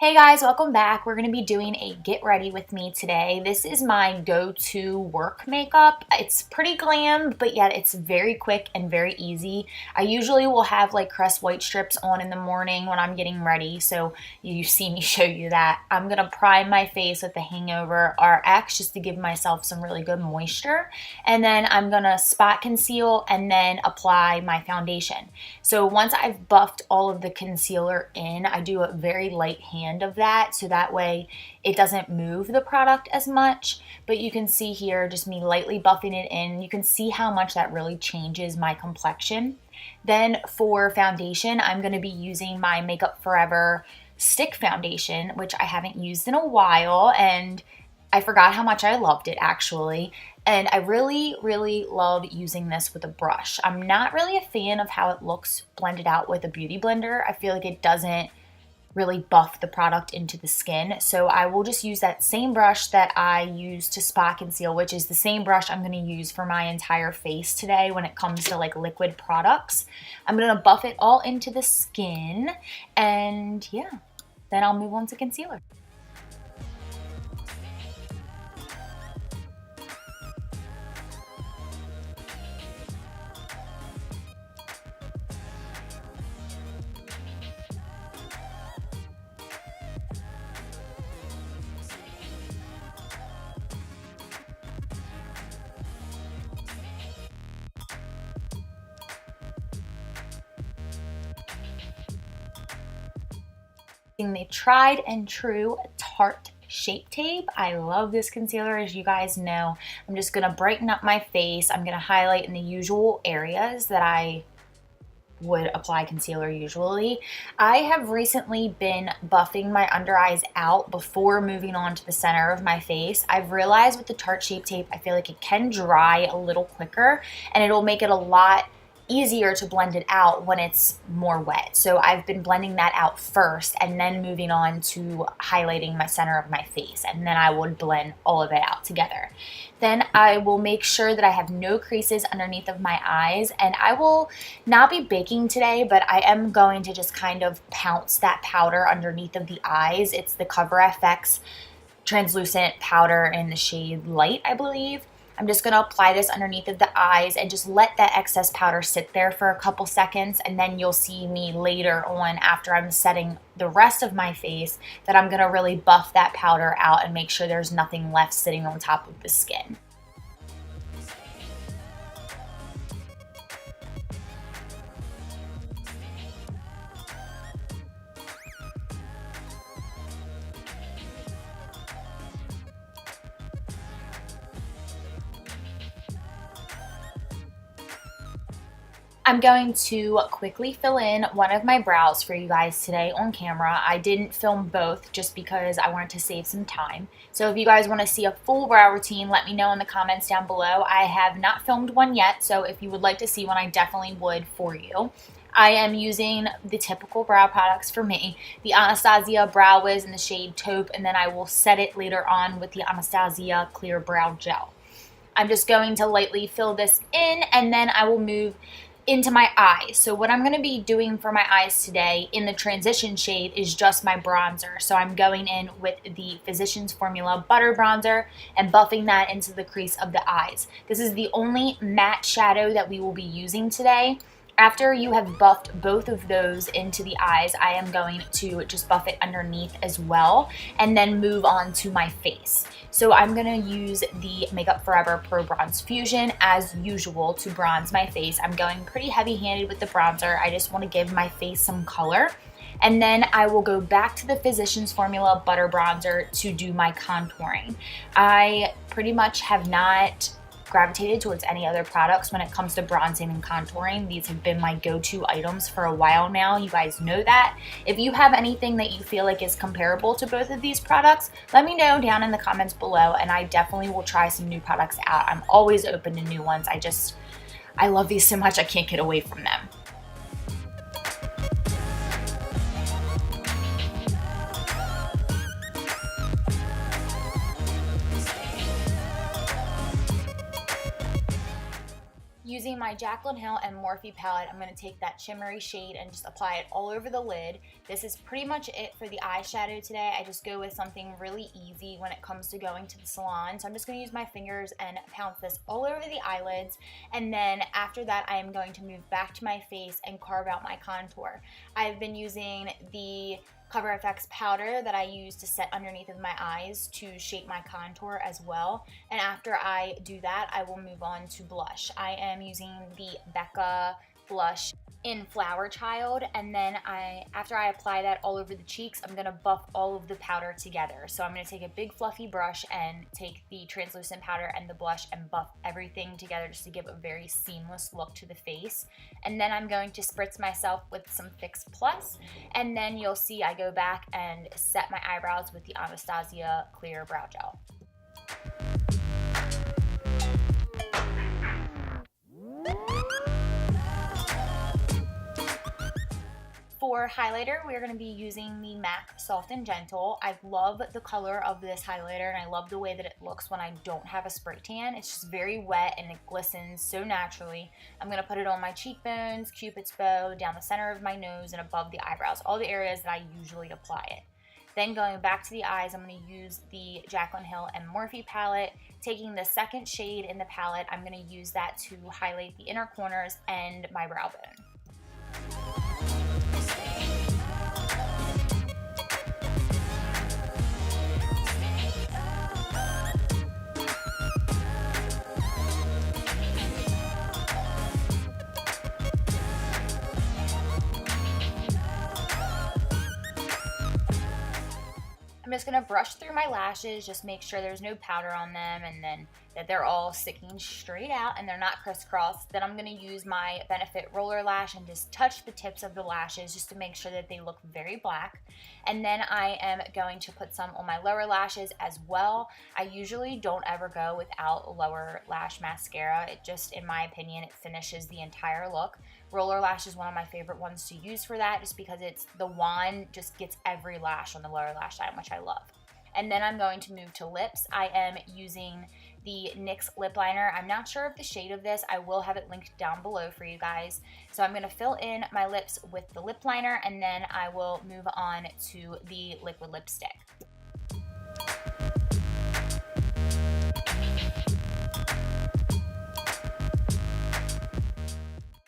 Hey guys, welcome back. We're going to be doing a get ready with me today. This is my go-to work makeup. It's pretty glam, but yet it's very quick and very easy. I usually will have like Crest white strips on in the morning when I'm getting ready, so you see me show you that. I'm going to prime my face with the Hangover RX just to give myself some really good moisture, and then I'm going to spot conceal and then apply my foundation. So once I've buffed all of the concealer in, I do a very light hand of that so that way it doesn't move the product as much. But you can see here just me lightly buffing it in. You can see how much that really changes my complexion. Then for foundation, I'm going to be using my Makeup Forever stick foundation, which I haven't used in a while, and I forgot how much I loved it actually. And I really, really love using this with a brush. I'm not really a fan of how it looks blended out with a beauty blender. I feel like it doesn't really buff the product into the skin. So I will just use that same brush that I use to spot conceal, which is the same brush I'm going to use for my entire face today when it comes to like liquid products. I'm going to buff it all into the skin, and yeah, then I'll move on to concealer. The tried and true Tarte Shape Tape. I love this concealer, as you guys know. I'm just going to brighten up my face. I'm going to highlight in the usual areas that I would apply concealer usually. I have recently been buffing my under eyes out before moving on to the center of my face. I've realized with the Tarte Shape Tape, I feel like it can dry a little quicker and it'll make it a lot easier to blend it out when it's more wet. So I've been blending that out first and then moving on to highlighting my center of my face, and then I would blend all of it out together. Then I will make sure that I have no creases underneath of my eyes, and I will not be baking today, but I am going to just kind of pounce that powder underneath of the eyes. It's the Cover FX translucent powder in the shade Light, I believe. I'm just going to apply this underneath of the eyes and just let that excess powder sit there for a couple seconds, and then you'll see me later on after I'm setting the rest of my face that I'm going to really buff that powder out and make sure there's nothing left sitting on top of the skin. I'm going to quickly fill in one of my brows for you guys today on camera. I didn't film both just because I wanted to save some time. So if you guys want to see a full brow routine, let me know in the comments down below. I have not filmed one yet, so if you would like to see one, I definitely would for you. I am using the typical brow products for me, the Anastasia Brow Wiz in the shade Taupe, and then I will set it later on with the Anastasia Clear Brow Gel. I'm just going to lightly fill this in, and then I will move into my eyes. So what I'm going to be doing for my eyes today in the transition shade is just my bronzer. So I'm going in with the Physicians Formula Butter Bronzer and buffing that into the crease of the eyes. This is the only matte shadow that we will be using today. After you have buffed both of those into the eyes, I am going to just buff it underneath as well and then move on to my face. So I'm going to use the Makeup Forever Pro Bronze Fusion as usual to bronze my face. I'm going pretty heavy-handed with the bronzer. I just want to give my face some color. And then I will go back to the Physicians Formula Butter Bronzer to do my contouring. I pretty much have not gravitated towards any other products when it comes to bronzing and contouring. These have been my go-to items for a while now. You guys know that. If you have anything that you feel like is comparable to both of these products, let me know down in the comments below, and I definitely will try some new products out. I'm always open to new ones. I love these so much I can't get away from them. using my Jaclyn Hill and Morphe palette, I'm going to take that shimmery shade and just apply it all over the lid. This is pretty much it for the eyeshadow today. I just go with something really easy when it comes to going to the salon. So I'm just going to use my fingers and pounce this all over the eyelids. And then after that, I am going to move back to my face and carve out my contour. I've been using the Cover FX powder that I use to set underneath of my eyes to shape my contour as well. And after I do that, I will move on to blush. I am using the Becca blush in Flower Child, and then after I apply that all over the cheeks, I'm gonna buff all of the powder together. So I'm gonna take a big fluffy brush and take the translucent powder and the blush and buff everything together just to give a very seamless look to the face. And then I'm going to spritz myself with some Fix Plus, and then you'll see I go back and set my eyebrows with the Anastasia Clear Brow Gel. For highlighter, we're going to be using the MAC Soft and Gentle. I love the color of this highlighter, and I love the way that it looks when I don't have a spray tan. It's just very wet and it glistens so naturally. I'm going to put it on my cheekbones, Cupid's bow, down the center of my nose, and above the eyebrows, all the areas that I usually apply it. Then going back to the eyes, I'm going to use the Jaclyn Hill and Morphe palette. Taking the second shade in the palette, I'm going to use that to highlight the inner corners and my brow bone. I'm just going to brush through my lashes, just make sure there's no powder on them, and then that they're all sticking straight out and they're not crisscrossed. Then I'm going to use my Benefit roller lash and just touch the tips of the lashes just to make sure that they look very black. And then I am going to put some on my lower lashes as well. I usually don't ever go without lower lash mascara. It just, in my opinion, it finishes the entire look. Roller lash is one of my favorite ones to use for that, just because it's the wand just gets every lash on the lower lash line, which I love. And then I'm going to move to lips. I am using the NYX lip liner. I'm not sure of the shade of this. I will have it linked down below for you guys. So I'm going to fill in my lips with the lip liner, and then I will move on to the liquid lipstick.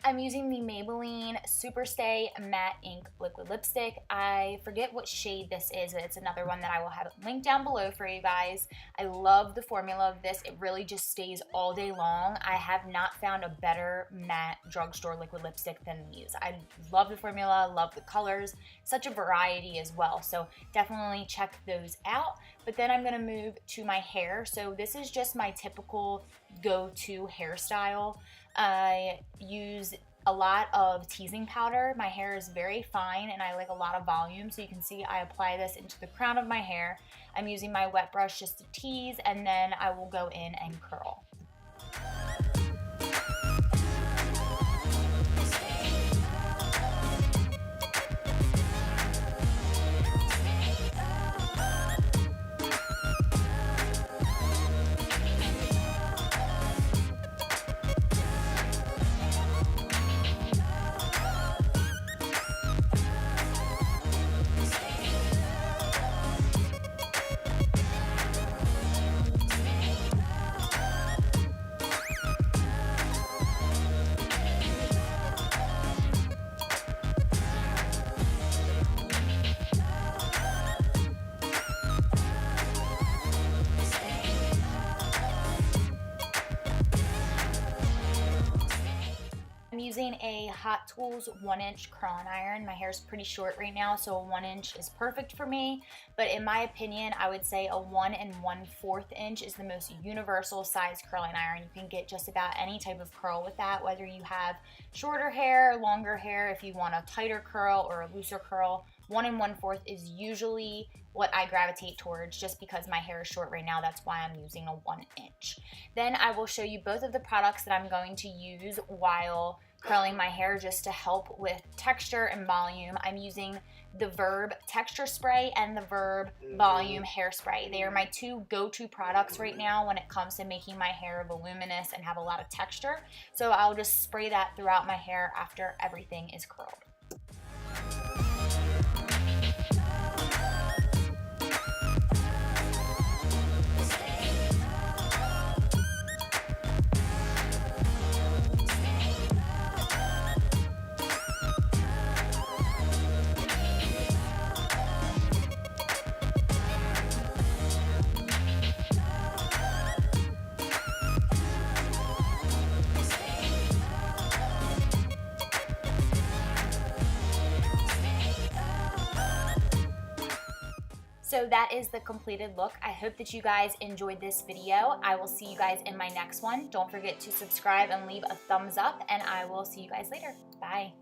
I'm using the Maybelline Superstay Matte Ink Liquid Lipstick. I forget what shade this is. It's another one that I will have linked down below for you guys. I love the formula of this. It really just stays all day long. I have not found a better matte drugstore liquid lipstick than these. I love the formula, love the colors, such a variety as well. So definitely check those out. But then I'm gonna move to my hair. So this is just my typical go-to hairstyle. I use a lot of teasing powder. My hair is very fine and I like a lot of volume, so you can see I apply this into the crown of my hair. I'm using my wet brush just to tease, and then I will go in and curl. Using a Hot Tools 1-inch curling iron. My hair is pretty short right now, so a 1-inch is perfect for me. But in my opinion, I would say a 1 1/4 inch is the most universal size curling iron. You can get just about any type of curl with that, whether you have shorter hair, longer hair, if you want a tighter curl or a looser curl. 1 1/4 is usually what I gravitate towards, just because my hair is short right now. That's why I'm using a 1 inch. Then I will show you both of the products that I'm going to use while curling my hair just to help with texture and volume, I'm using the Verb Texture Spray and the Verb Volume Hairspray. They are my two go-to products right now when it comes to making my hair voluminous and have a lot of texture. So I'll just spray that throughout my hair after everything is curled. So that is the completed look. I hope that you guys enjoyed this video. I will see you guys in my next one. Don't forget to subscribe and leave a thumbs up, and I will see you guys later. Bye.